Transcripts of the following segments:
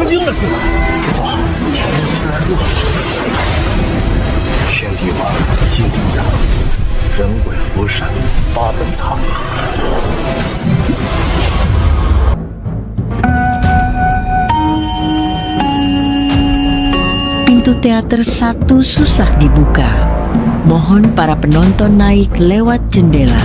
成精了似的。哇，天自然弱，天地万物皆阴阳，人鬼福神八本藏。Pintu teater satu susah dibuka. Mohon para penonton naik lewat jendela.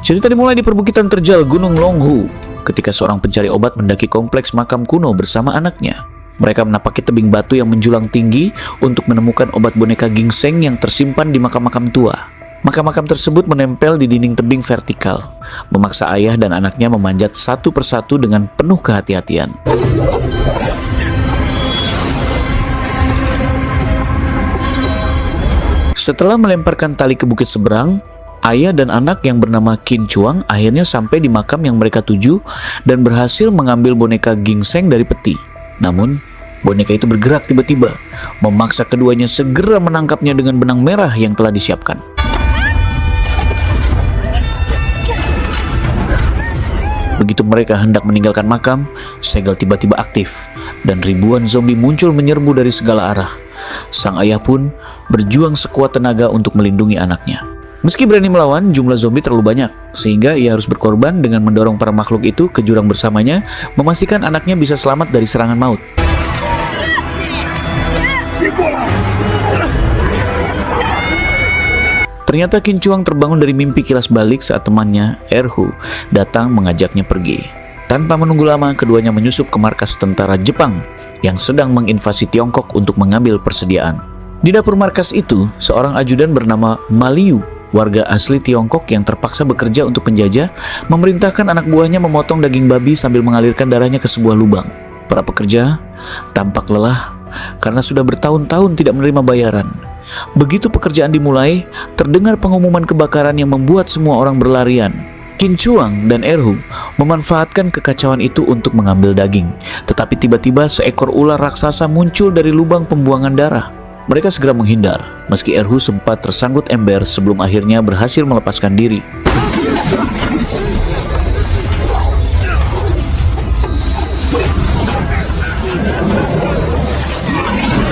Cerita dimulai di perbukitan terjal Gunung Longhu ketika seorang pencari obat mendaki kompleks makam kuno bersama anaknya. Mereka menapaki tebing batu yang menjulang tinggi untuk menemukan obat boneka gingseng yang tersimpan di makam-makam tua. Makam-makam tersebut menempel di dinding tebing vertikal, memaksa ayah dan anaknya memanjat satu persatu dengan penuh kehati-hatian. Setelah melemparkan tali ke bukit seberang, ayah dan anak yang bernama Qin Chuang akhirnya sampai di makam yang mereka tuju dan berhasil mengambil boneka gingseng dari peti. Namun, boneka itu bergerak tiba-tiba, memaksa keduanya segera menangkapnya dengan benang merah yang telah disiapkan. Begitu mereka hendak meninggalkan makam, segel tiba-tiba aktif dan ribuan zombie muncul menyerbu dari segala arah. Sang ayah pun berjuang sekuat tenaga untuk melindungi anaknya. Meski berani melawan, jumlah zombie terlalu banyak, sehingga ia harus berkorban dengan mendorong para makhluk itu ke jurang bersamanya, memastikan anaknya bisa selamat dari serangan maut. Ternyata Qin Chuang terbangun dari mimpi kilas balik saat temannya, Erhu, datang mengajaknya pergi. Tanpa menunggu lama, keduanya menyusup ke markas tentara Jepang yang sedang menginvasi Tiongkok untuk mengambil persediaan. Di dapur markas itu, seorang ajudan bernama Ma Liu, warga asli Tiongkok yang terpaksa bekerja untuk penjajah, memerintahkan anak buahnya memotong daging babi sambil mengalirkan darahnya ke sebuah lubang. Para pekerja tampak lelah karena sudah bertahun-tahun tidak menerima bayaran. Begitu pekerjaan dimulai, terdengar pengumuman kebakaran yang membuat semua orang berlarian. Qin Chuang dan Erhu memanfaatkan kekacauan itu untuk mengambil daging. Tetapi tiba-tiba seekor ular raksasa muncul dari lubang pembuangan darah. Mereka segera menghindar, meski Erhu sempat tersangkut ember sebelum akhirnya berhasil melepaskan diri.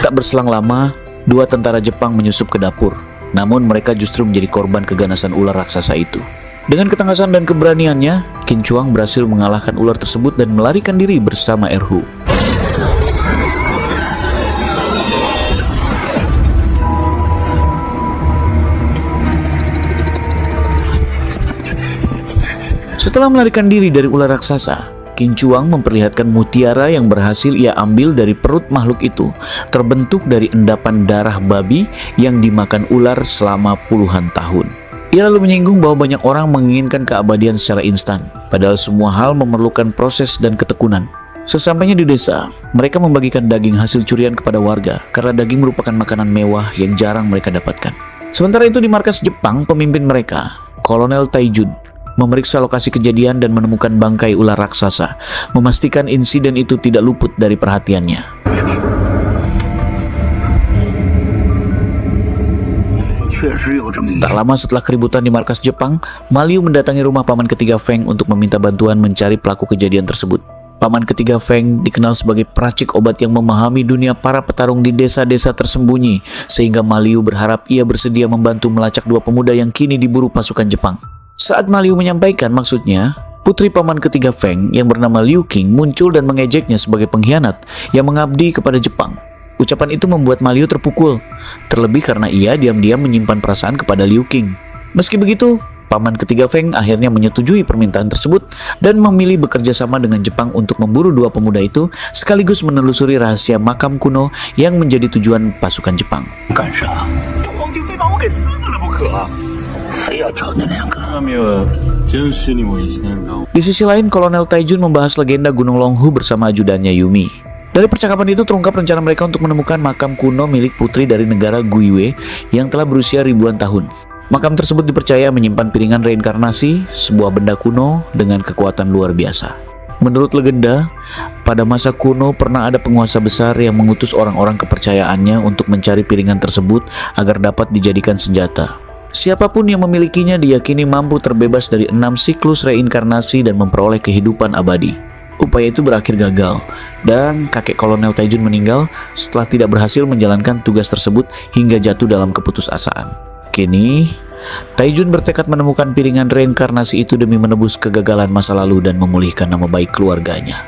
Tak berselang lama, dua tentara Jepang menyusup ke dapur. Namun mereka justru menjadi korban keganasan ular raksasa itu. Dengan ketangkasan dan keberaniannya, Qin Chuang berhasil mengalahkan ular tersebut dan melarikan diri bersama Erhu. Setelah melarikan diri dari ular raksasa, Qin Chuang memperlihatkan mutiara yang berhasil ia ambil dari perut makhluk itu, terbentuk dari endapan darah babi yang dimakan ular selama puluhan tahun. Ia lalu menyinggung bahwa banyak orang menginginkan keabadian secara instan, padahal semua hal memerlukan proses dan ketekunan. Sesampainya di desa, mereka membagikan daging hasil curian kepada warga karena daging merupakan makanan mewah yang jarang mereka dapatkan. Sementara itu di markas Jepang, pemimpin mereka, Kolonel Taijun, memeriksa lokasi kejadian dan menemukan bangkai ular raksasa, memastikan insiden itu tidak luput dari perhatiannya. Tak lama setelah keributan di markas Jepang, Ma Liu mendatangi rumah paman ketiga Feng untuk meminta bantuan mencari pelaku kejadian tersebut. Paman ketiga Feng dikenal sebagai peracik obat yang memahami dunia para petarung di desa-desa tersembunyi, sehingga Ma Liu berharap ia bersedia membantu melacak dua pemuda yang kini diburu pasukan Jepang. Saat Ma Liu menyampaikan maksudnya, putri paman ketiga Feng yang bernama Liu Qing muncul dan mengejeknya sebagai pengkhianat yang mengabdi kepada Jepang. Ucapan itu membuat Ma Liu terpukul, terlebih karena ia diam-diam menyimpan perasaan kepada Liu Qing. Meski begitu, paman ketiga Feng akhirnya menyetujui permintaan tersebut dan memilih bekerja sama dengan Jepang untuk memburu dua pemuda itu sekaligus menelusuri rahasia makam kuno yang menjadi tujuan pasukan Jepang. Di sisi lain, Kolonel Taijun membahas legenda Gunung Longhu bersama ajudannya Yumi. Dari percakapan itu terungkap rencana mereka untuk menemukan makam kuno milik putri dari negara Guiwei yang telah berusia ribuan tahun. Makam tersebut dipercaya menyimpan piringan reinkarnasi, sebuah benda kuno dengan kekuatan luar biasa. Menurut legenda, pada masa kuno pernah ada penguasa besar yang mengutus orang-orang kepercayaannya untuk mencari piringan tersebut agar dapat dijadikan senjata. Siapapun yang memilikinya diyakini mampu terbebas dari 6 siklus reinkarnasi dan memperoleh kehidupan abadi. Upaya itu berakhir gagal, dan kakek Kolonel Taijun meninggal setelah tidak berhasil menjalankan tugas tersebut hingga jatuh dalam keputusasaan. Kini, Taijun bertekad menemukan piringan reinkarnasi itu demi menebus kegagalan masa lalu dan memulihkan nama baik keluarganya.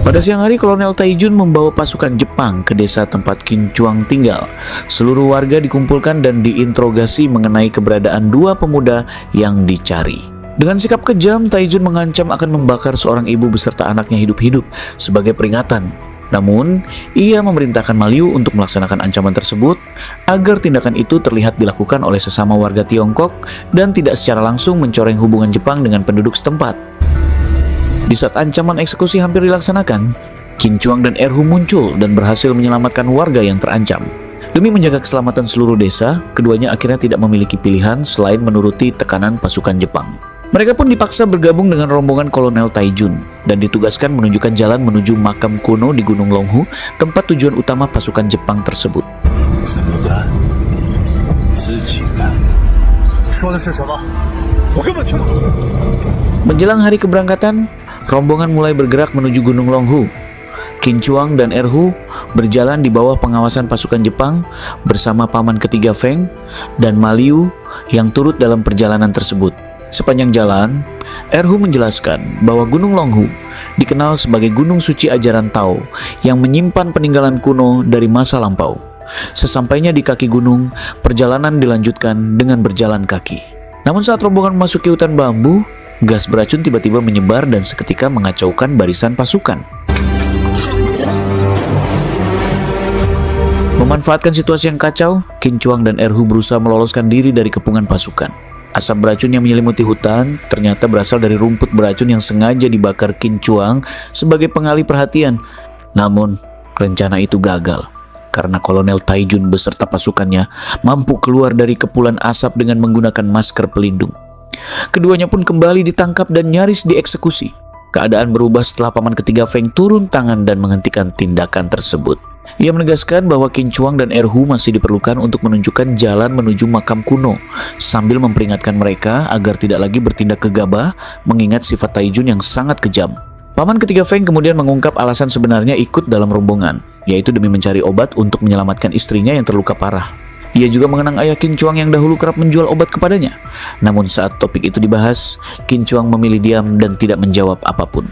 Pada siang hari, Kolonel Taijun membawa pasukan Jepang ke desa tempat Qin Chuang tinggal. Seluruh warga dikumpulkan dan diinterogasi mengenai keberadaan dua pemuda yang dicari. Dengan sikap kejam, Taijun mengancam akan membakar seorang ibu beserta anaknya hidup-hidup sebagai peringatan. Namun, ia memerintahkan Maliu untuk melaksanakan ancaman tersebut agar tindakan itu terlihat dilakukan oleh sesama warga Tiongkok dan tidak secara langsung mencoreng hubungan Jepang dengan penduduk setempat. Di saat ancaman eksekusi hampir dilaksanakan, Qin Chuang dan Erhu muncul dan berhasil menyelamatkan warga yang terancam. Demi menjaga keselamatan seluruh desa, keduanya akhirnya tidak memiliki pilihan selain menuruti tekanan pasukan Jepang. Mereka pun dipaksa bergabung dengan rombongan Kolonel Taijun dan ditugaskan menunjukkan jalan menuju makam kuno di Gunung Longhu, tempat tujuan utama pasukan Jepang tersebut. Menjelang hari keberangkatan, rombongan mulai bergerak menuju Gunung Longhu. Qin Chuang dan Erhu berjalan di bawah pengawasan pasukan Jepang bersama paman ketiga Feng dan Maliu yang turut dalam perjalanan tersebut. Sepanjang jalan, Erhu menjelaskan bahwa Gunung Longhu dikenal sebagai gunung suci ajaran Tao yang menyimpan peninggalan kuno dari masa lampau. Sesampainya di kaki gunung, perjalanan dilanjutkan dengan berjalan kaki. Namun saat rombongan memasuki hutan bambu, gas beracun tiba-tiba menyebar dan seketika mengacaukan barisan pasukan. Memanfaatkan situasi yang kacau, Qin Chuang dan Erhu berusaha meloloskan diri dari kepungan pasukan. Asap beracun yang menyelimuti hutan ternyata berasal dari rumput beracun yang sengaja dibakar Qin Chuang sebagai pengalih perhatian. Namun, rencana itu gagal karena Kolonel Taijun beserta pasukannya mampu keluar dari kepulan asap dengan menggunakan masker pelindung. Keduanya pun kembali ditangkap dan nyaris dieksekusi. Keadaan berubah setelah paman ketiga Feng turun tangan dan menghentikan tindakan tersebut. Ia menegaskan bahwa Qin Chuang dan Erhu masih diperlukan untuk menunjukkan jalan menuju makam kuno, sambil memperingatkan mereka agar tidak lagi bertindak gegabah mengingat sifat Taijun yang sangat kejam. Paman ketiga Feng kemudian mengungkap alasan sebenarnya ikut dalam rombongan, yaitu demi mencari obat untuk menyelamatkan istrinya yang terluka parah. Ia juga mengenang ayah Qin Chuang yang dahulu kerap menjual obat kepadanya. Namun saat topik itu dibahas, Qin Chuang memilih diam dan tidak menjawab apapun.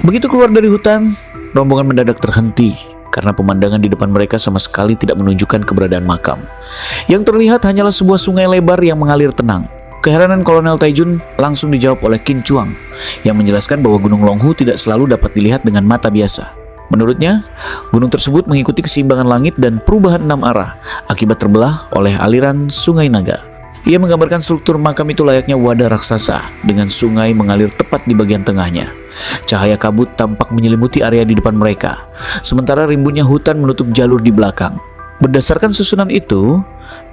Begitu keluar dari hutan, rombongan mendadak terhenti karena pemandangan di depan mereka sama sekali tidak menunjukkan keberadaan makam. Yang terlihat hanyalah sebuah sungai lebar yang mengalir tenang. Keheranan Kolonel Taijun langsung dijawab oleh Qin Chuang yang menjelaskan bahwa Gunung Longhu tidak selalu dapat dilihat dengan mata biasa. Menurutnya, gunung tersebut mengikuti keseimbangan langit dan perubahan 6 arah akibat terbelah oleh aliran Sungai Naga. Ia menggambarkan struktur makam itu layaknya wadah raksasa dengan sungai mengalir tepat di bagian tengahnya. Cahaya kabut tampak menyelimuti area di depan mereka, sementara rimbunnya hutan menutup jalur di belakang. Berdasarkan susunan itu,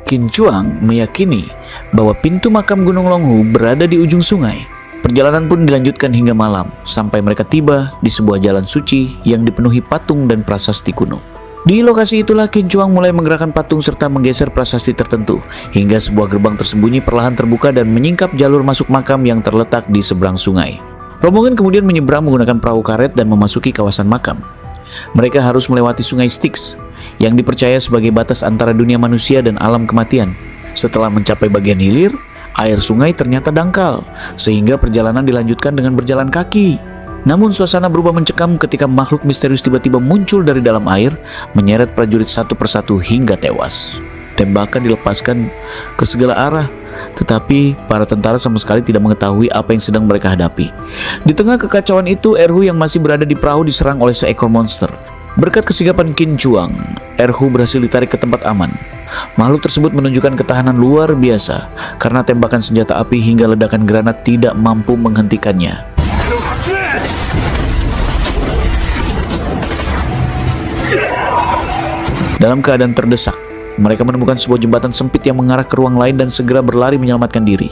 Qin Chuang meyakini bahwa pintu makam Gunung Longhu berada di ujung sungai. Perjalanan pun dilanjutkan hingga malam, sampai mereka tiba di sebuah jalan suci yang dipenuhi patung dan prasasti kuno. Di lokasi itulah Qin Chuang mulai menggerakkan patung serta menggeser prasasti tertentu, hingga sebuah gerbang tersembunyi perlahan terbuka dan menyingkap jalur masuk makam yang terletak di seberang sungai. Rombongan kemudian menyeberang menggunakan perahu karet dan memasuki kawasan makam. Mereka harus melewati sungai Styx, yang dipercaya sebagai batas antara dunia manusia dan alam kematian. Setelah mencapai bagian hilir, air sungai ternyata dangkal, sehingga perjalanan dilanjutkan dengan berjalan kaki. Namun suasana berubah mencekam ketika makhluk misterius tiba-tiba muncul dari dalam air, menyeret prajurit satu persatu hingga tewas. Tembakan dilepaskan ke segala arah, tetapi para tentara sama sekali tidak mengetahui apa yang sedang mereka hadapi. Di tengah kekacauan itu, Erhu yang masih berada di perahu diserang oleh seekor monster. Berkat kesigapan Qin Chuang, Erhu berhasil ditarik ke tempat aman. Makhluk tersebut menunjukkan ketahanan luar biasa karena tembakan senjata api hingga ledakan granat tidak mampu menghentikannya. Dalam keadaan terdesak, mereka menemukan sebuah jembatan sempit yang mengarah ke ruang lain dan segera berlari menyelamatkan diri.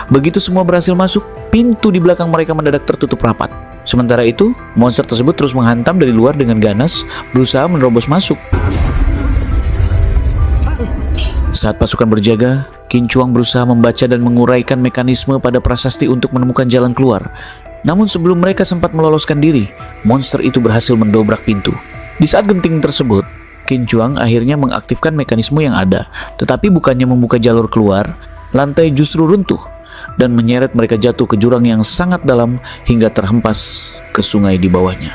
Begitu semua berhasil masuk, pintu di belakang mereka mendadak tertutup rapat. Sementara itu, monster tersebut terus menghantam dari luar dengan ganas, berusaha menerobos masuk. Saat pasukan berjaga, Qin Chuang berusaha membaca dan menguraikan mekanisme pada prasasti untuk menemukan jalan keluar. Namun sebelum mereka sempat meloloskan diri, monster itu berhasil mendobrak pintu. Di saat genting tersebut, Qin Chuang akhirnya mengaktifkan mekanisme yang ada, tetapi bukannya membuka jalur keluar, lantai justru runtuh dan menyeret mereka jatuh ke jurang yang sangat dalam hingga terhempas ke sungai di bawahnya.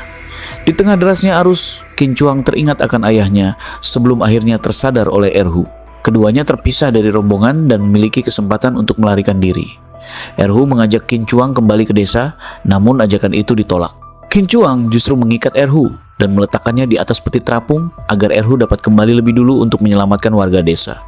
Di tengah derasnya arus, Qin Chuang teringat akan ayahnya sebelum akhirnya tersadar oleh Erhu. Keduanya terpisah dari rombongan dan memiliki kesempatan untuk melarikan diri. Erhu mengajak Qin Chuang kembali ke desa, namun ajakan itu ditolak. Qin Chuang justru mengikat Erhu dan meletakkannya di atas peti terapung agar Erhu dapat kembali lebih dulu untuk menyelamatkan warga desa.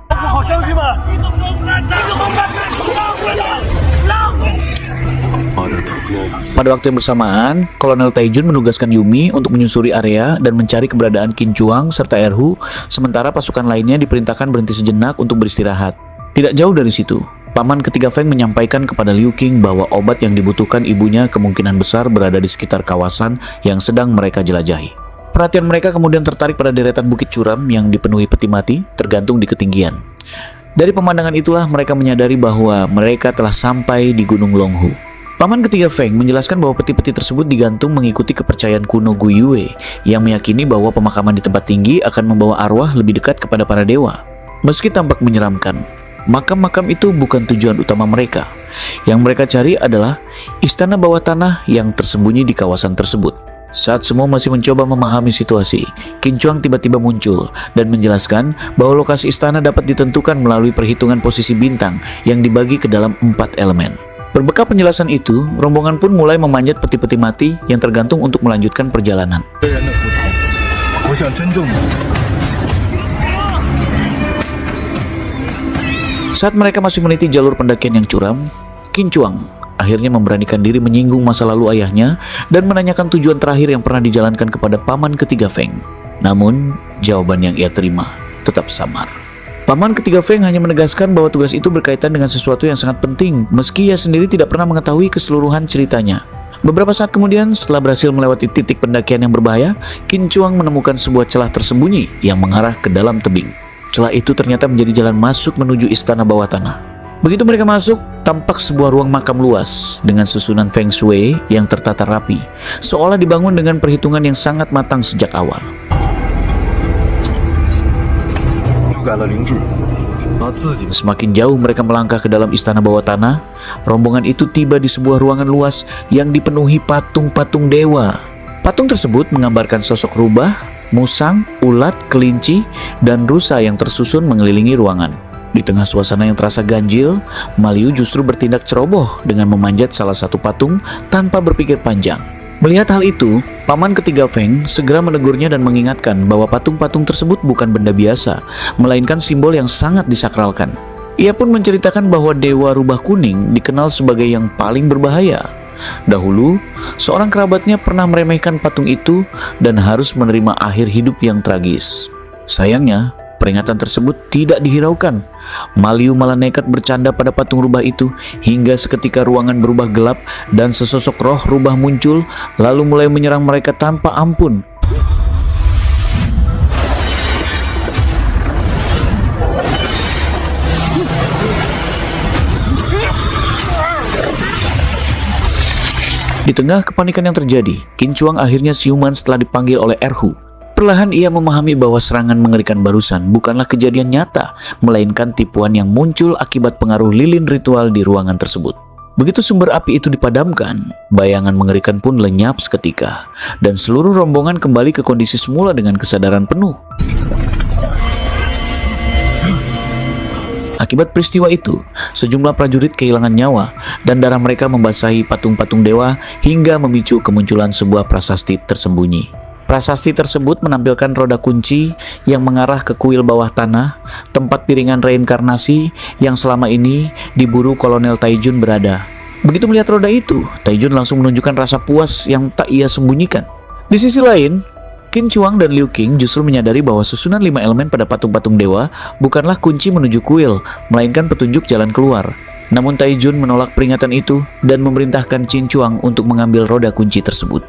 Pada waktu yang bersamaan, Kolonel Taijun menugaskan Yumi untuk menyusuri area dan mencari keberadaan Qin Chuang serta Erhu, sementara pasukan lainnya diperintahkan berhenti sejenak untuk beristirahat. Tidak jauh dari situ, Paman ketiga Feng menyampaikan kepada Liu Qing bahwa obat yang dibutuhkan ibunya kemungkinan besar berada di sekitar kawasan yang sedang mereka jelajahi. Perhatian mereka kemudian tertarik pada deretan bukit curam yang dipenuhi peti mati tergantung di ketinggian. Dari pemandangan itulah mereka menyadari bahwa mereka telah sampai di Gunung Longhu. Paman ketiga Feng menjelaskan bahwa peti-peti tersebut digantung mengikuti kepercayaan kuno Gu Yue yang meyakini bahwa pemakaman di tempat tinggi akan membawa arwah lebih dekat kepada para dewa. Meski tampak menyeramkan, makam-makam itu bukan tujuan utama mereka. Yang mereka cari adalah istana bawah tanah yang tersembunyi di kawasan tersebut. Saat semua masih mencoba memahami situasi, Qin Chuang tiba-tiba muncul dan menjelaskan bahwa lokasi istana dapat ditentukan melalui perhitungan posisi bintang yang dibagi ke dalam 4 elemen. Berbekal penjelasan itu, rombongan pun mulai memanjat peti-peti mati yang tergantung untuk melanjutkan perjalanan. Saat mereka masih meniti jalur pendakian yang curam, Qin Chuang akhirnya memberanikan diri menyinggung masa lalu ayahnya dan menanyakan tujuan terakhir yang pernah dijalankan kepada paman ketiga Feng. Namun, jawaban yang ia terima tetap samar. Paman ketiga Feng hanya menegaskan bahwa tugas itu berkaitan dengan sesuatu yang sangat penting, meski ia sendiri tidak pernah mengetahui keseluruhan ceritanya. Beberapa saat kemudian, setelah berhasil melewati titik pendakian yang berbahaya, Qin Chuang menemukan sebuah celah tersembunyi yang mengarah ke dalam tebing. Celah itu ternyata menjadi jalan masuk menuju istana bawah tanah. Begitu mereka masuk, tampak sebuah ruang makam luas dengan susunan Feng Shui yang tertata rapi, seolah dibangun dengan perhitungan yang sangat matang sejak awal. Semakin jauh mereka melangkah ke dalam istana bawah tanah, rombongan itu tiba di sebuah ruangan luas yang dipenuhi patung-patung dewa. Patung tersebut menggambarkan sosok rubah, musang, ulat, kelinci, dan rusa yang tersusun mengelilingi ruangan. Di tengah suasana yang terasa ganjil, Maliu justru bertindak ceroboh dengan memanjat salah satu patung tanpa berpikir panjang. Melihat hal itu, paman ketiga Feng segera menegurnya dan mengingatkan bahwa patung-patung tersebut bukan benda biasa, melainkan simbol yang sangat disakralkan. Ia pun menceritakan bahwa dewa rubah kuning dikenal sebagai yang paling berbahaya. Dahulu, seorang kerabatnya pernah meremehkan patung itu dan harus menerima akhir hidup yang tragis. Sayangnya, peringatan tersebut tidak dihiraukan. Maliu malah nekat bercanda pada patung rubah itu hingga seketika ruangan berubah gelap dan sesosok roh rubah muncul lalu mulai menyerang mereka tanpa ampun. Di tengah kepanikan yang terjadi, Qin Chuang akhirnya siuman setelah dipanggil oleh Erhu. Perlahan ia memahami bahwa serangan mengerikan barusan bukanlah kejadian nyata, melainkan tipuan yang muncul akibat pengaruh lilin ritual di ruangan tersebut. Begitu sumber api itu dipadamkan, bayangan mengerikan pun lenyap seketika, dan seluruh rombongan kembali ke kondisi semula dengan kesadaran penuh. Akibat peristiwa itu, sejumlah prajurit kehilangan nyawa, dan darah mereka membasahi patung-patung dewa hingga memicu kemunculan sebuah prasasti tersembunyi. Prasasti tersebut menampilkan roda kunci yang mengarah ke kuil bawah tanah, tempat piringan reinkarnasi yang selama ini diburu Kolonel Taijun berada. Begitu melihat roda itu, Taijun langsung menunjukkan rasa puas yang tak ia sembunyikan. Di sisi lain, Qin Chuang dan Liu Qing justru menyadari bahwa susunan 5 elemen pada patung-patung dewa bukanlah kunci menuju kuil, melainkan petunjuk jalan keluar. Namun Tai Jun menolak peringatan itu dan memerintahkan Qin Chuang untuk mengambil roda kunci tersebut.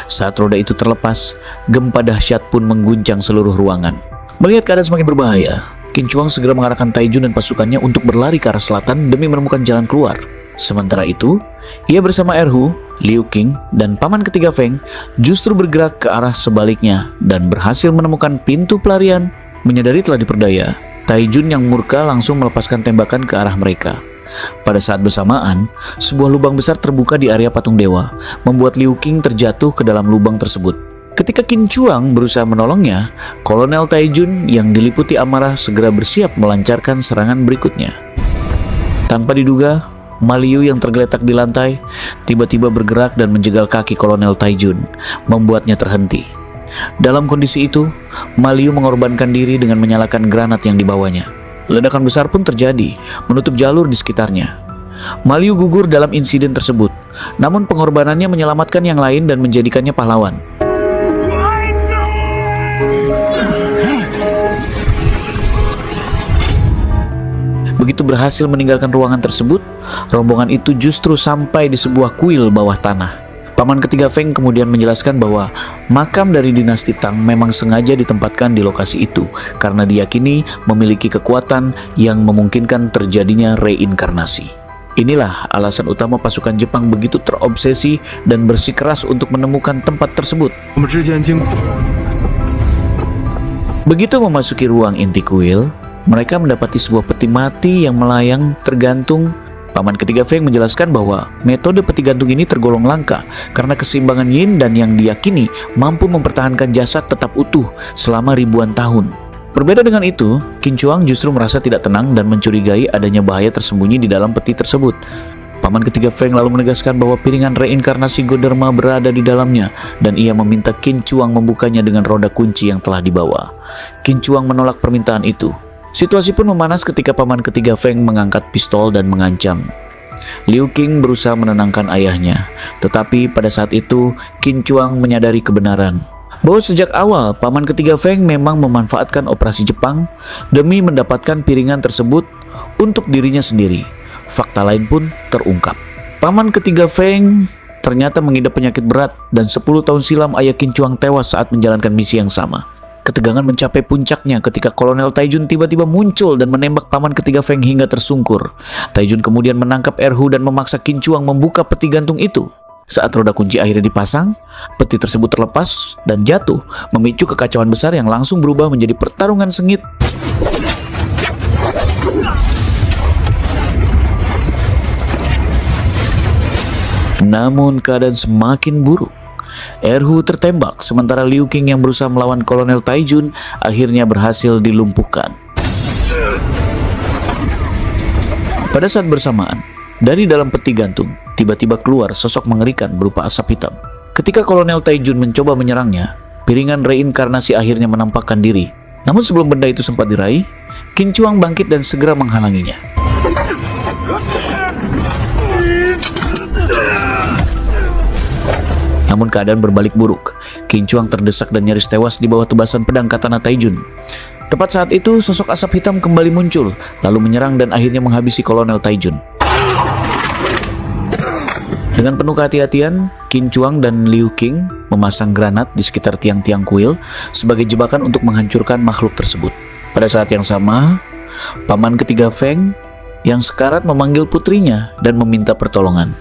Saat roda itu terlepas, gempa dahsyat pun mengguncang seluruh ruangan. Melihat keadaan semakin berbahaya, Qin Chuang segera mengarahkan Tai Jun dan pasukannya untuk berlari ke arah selatan demi menemukan jalan keluar. Sementara itu, ia bersama Erhu, Liu Qing, dan paman ketiga Feng justru bergerak ke arah sebaliknya dan berhasil menemukan pintu pelarian. Menyadari telah diperdaya, Tai Jun yang murka langsung melepaskan tembakan ke arah mereka. Pada saat bersamaan, sebuah lubang besar terbuka di area patung dewa, membuat Liu Qing terjatuh ke dalam lubang tersebut. Ketika Qin Chuang berusaha menolongnya, Kolonel Tai Jun yang diliputi amarah segera bersiap melancarkan serangan berikutnya. Tanpa diduga, Ma Liu yang tergeletak di lantai tiba-tiba bergerak dan menjegal kaki Kolonel Tai Jun, membuatnya terhenti. Dalam kondisi itu, Ma Liu mengorbankan diri dengan menyalakan granat yang dibawanya. Ledakan besar pun terjadi, menutup jalur di sekitarnya. Ma Liu gugur dalam insiden tersebut, namun pengorbanannya menyelamatkan yang lain dan menjadikannya pahlawan. Begitu berhasil meninggalkan ruangan tersebut, rombongan itu justru sampai di sebuah kuil bawah tanah. Paman ketiga Feng kemudian menjelaskan bahwa makam dari dinasti Tang memang sengaja ditempatkan di lokasi itu karena diyakini memiliki kekuatan yang memungkinkan terjadinya reinkarnasi. Inilah alasan utama pasukan Jepang begitu terobsesi dan bersikeras untuk menemukan tempat tersebut. Begitu memasuki ruang inti kuil, mereka mendapati sebuah peti mati yang melayang tergantung. Paman ketiga Feng menjelaskan bahwa metode peti gantung ini tergolong langka karena keseimbangan yin dan yang diyakini mampu mempertahankan jasad tetap utuh selama ribuan tahun. Berbeda dengan itu, Qin Chuang justru merasa tidak tenang dan mencurigai adanya bahaya tersembunyi di dalam peti tersebut. Paman ketiga Feng lalu menegaskan bahwa piringan reinkarnasi Goderma berada di dalamnya dan ia meminta Qin Chuang membukanya dengan roda kunci yang telah dibawa. Qin Chuang menolak permintaan itu. Situasi pun memanas ketika paman ketiga Feng mengangkat pistol dan mengancam. Liu Qing berusaha menenangkan ayahnya, tetapi pada saat itu Qin Chuang menyadari kebenaran bahwa sejak awal paman ketiga Feng memang memanfaatkan operasi Jepang demi mendapatkan piringan tersebut untuk dirinya sendiri. Fakta lain pun terungkap. Paman ketiga Feng ternyata mengidap penyakit berat dan 10 tahun silam ayah Qin Chuang tewas saat menjalankan misi yang sama. Ketegangan mencapai puncaknya ketika Kolonel Tai Jun tiba-tiba muncul dan menembak paman ketiga Feng hingga tersungkur. Tai Jun kemudian menangkap Erhu dan memaksa Qin Chuang membuka peti gantung itu. Saat roda kunci akhirnya dipasang, peti tersebut terlepas dan jatuh, memicu kekacauan besar yang langsung berubah menjadi pertarungan sengit. Namun keadaan semakin buruk. Erhu tertembak, sementara Liu Qing yang berusaha melawan Kolonel Tai Jun akhirnya berhasil dilumpuhkan. Pada saat bersamaan, dari dalam peti gantung, tiba-tiba keluar sosok mengerikan berupa asap hitam. Ketika Kolonel Tai Jun mencoba menyerangnya, piringan reinkarnasi akhirnya menampakkan diri. Namun sebelum benda itu sempat diraih, Qin Chuang bangkit dan segera menghalanginya. Namun keadaan berbalik buruk. Qin Chuang terdesak dan nyaris tewas di bawah tebasan pedang katana Tai Jun. Tepat saat itu, sosok asap hitam kembali muncul, lalu menyerang dan akhirnya menghabisi Kolonel Tai Jun. Dengan penuh kehati-hatian, Qin Chuang dan Liu Qing memasang granat di sekitar tiang-tiang kuil sebagai jebakan untuk menghancurkan makhluk tersebut. Pada saat yang sama, paman ketiga Feng yang sekarat memanggil putrinya dan meminta pertolongan.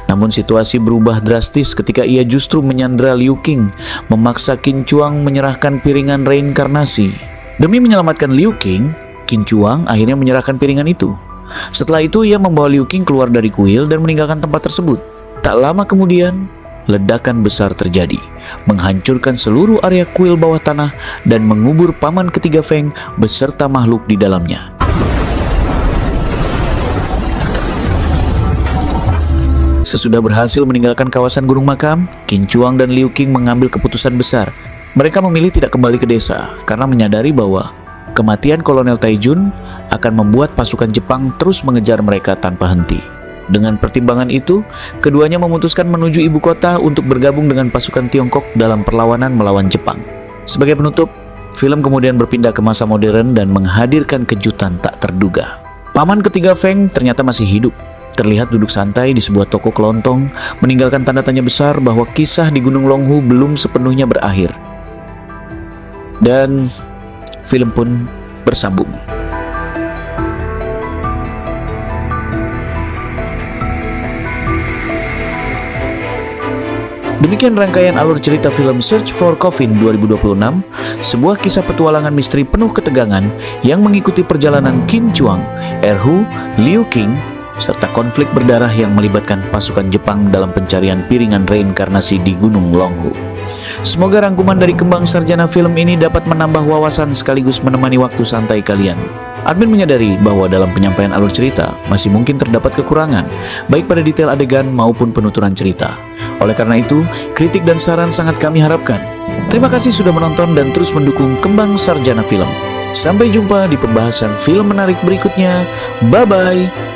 Namun situasi berubah drastis ketika ia justru menyandra Liu Qing, memaksa Qin Chuang menyerahkan piringan reinkarnasi. Demi menyelamatkan Liu Qing, Qin Chuang akhirnya menyerahkan piringan itu. Setelah itu ia membawa Liu Qing keluar dari kuil dan meninggalkan tempat tersebut. Tak lama kemudian, ledakan besar terjadi, menghancurkan seluruh area kuil bawah tanah dan mengubur paman ketiga Feng beserta makhluk di dalamnya. Sesudah berhasil meninggalkan kawasan Gunung Makam, Qin Chuang dan Liu Qing mengambil keputusan besar. Mereka memilih tidak kembali ke desa karena menyadari bahwa kematian Kolonel Tai Jun akan membuat pasukan Jepang terus mengejar mereka tanpa henti. Dengan pertimbangan itu, keduanya memutuskan menuju ibu kota untuk bergabung dengan pasukan Tiongkok dalam perlawanan melawan Jepang. Sebagai penutup, film kemudian berpindah ke masa modern dan menghadirkan kejutan tak terduga. Paman ketiga Feng ternyata masih hidup. Terlihat duduk santai di sebuah toko kelontong, meninggalkan tanda tanya besar bahwa kisah di Gunung Longhu belum sepenuhnya berakhir. Dan film pun bersambung. Demikian rangkaian alur cerita film Search for Coffin 2026, sebuah kisah petualangan misteri penuh ketegangan yang mengikuti perjalanan Qin Chuang, Erhu, Liu Qing, serta konflik berdarah yang melibatkan pasukan Jepang dalam pencarian piringan reinkarnasi di Gunung Longhu. Semoga rangkuman dari kembang sarjana film ini dapat menambah wawasan sekaligus menemani waktu santai kalian. Admin menyadari bahwa dalam penyampaian alur cerita masih mungkin terdapat kekurangan, baik pada detail adegan maupun penuturan cerita. Oleh karena itu, kritik dan saran sangat kami harapkan. Terima kasih sudah menonton dan terus mendukung Kembang Sarjana Film. Sampai jumpa di pembahasan film menarik berikutnya. Bye-bye!